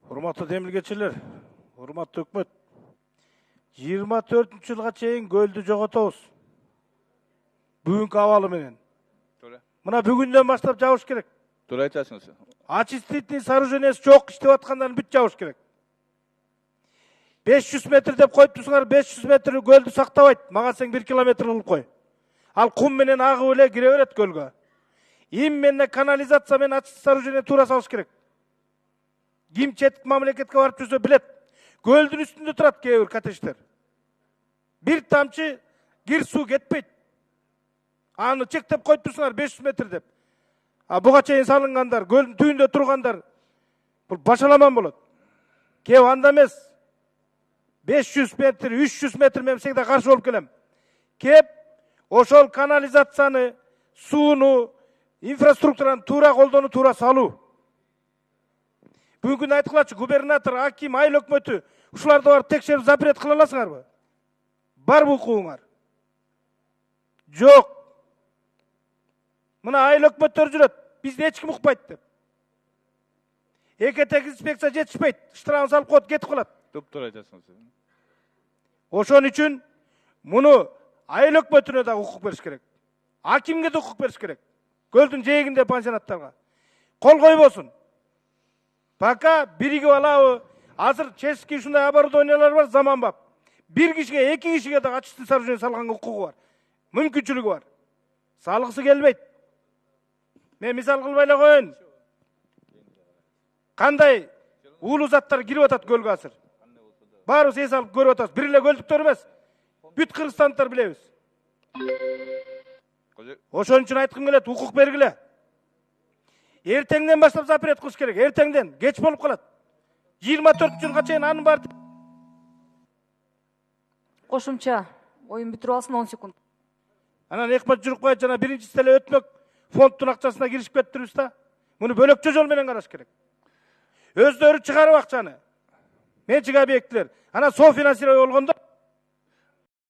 Урматтуу демилгечилер, урматтуу өкмөт. 24-жылга чейин көлдү жоготобуз. Бүгүнкү абалы менен. Мына бүгүндөн баштап жабыш керек. Туура айтасыңыз. Очистительный сооружениеси жок иштеп аткандарын бүт жабыш керек. 500 метр деп коюптусуңар, 500 метр көлдү сактабайт. Мага сен 1 километр кылып кой. Ал кум менен агып эле кире берет көлгө. Им менен канализация менен очистительный сооружение туура салыш керек. Ким четик мамлекетке барып жүрсө билет. Көлдүн үстүндө турат кээ бир коттедждер. Бир тамчы кир суу кетпейт. Аны чектеп коюптусуңар 500 метр деп. Буга чейин салынгандар, көлдүн түбүндө тургандар бул башаламан болот. Кээ анда эмес. 500 метр, 300 метр мен всегда каршы болуп келем. Кеп ошол канализацияны, сууну, инфраструктураны туура колдонуу, туура салуу. Бүгүн айткылачы губернатор, аким, айыл өкмөтү ушуларды барып текшерип запрет кыла аласыңарбы? Барбы укугуңар? Жок. Мына айыл өкмөттөр жүрөт. Бизди эч ким укпайт деп. Экетек инспекция жетишпейт. Штрафын салып коет, кетип калат. Туптура айтасыңыз. Ошон үчүн муну айыл өкмөтүнө да укук бериш керек. Акимге да укук бериш керек. Көлдүн жээгинде пансионаттарга. Кол койбосун. Пока биригип алабы, азыр чечки ушундай оборудованиялар бар, заманбап. Бир кишиге, эки кишиге да очистительный сооружение салганга укугу бар. Мүмкүнчүлүгү бар. Салгысы келбейт. Мен мисал кылбай эле коеюн. Кандай уулуу заттар кирип атат көлгө азыр. Баарыбыз эс алып көрүп атабыз. Бир эле көлдүктөр эмес. Бүт кыргызстандыктар билебиз. Ошон үчүн айткым келет, укук бергиле. Эртеңден баштап запрет кылыш керек. Эртеңден, кеч болуп калат. 24-жылга чейин анын бар. Кошумча оюн бүтүрүп алсын 10 секунд. Анан Экмат Журукбаев жана биринчиси деле өтмөк фонддун акчасына киришип кеттирбиз да. Муну бөлөкчө жол менен караш керек. Өздөрү чыгарып акчаны. Менчик объектилер. Анан софинансирование болгондо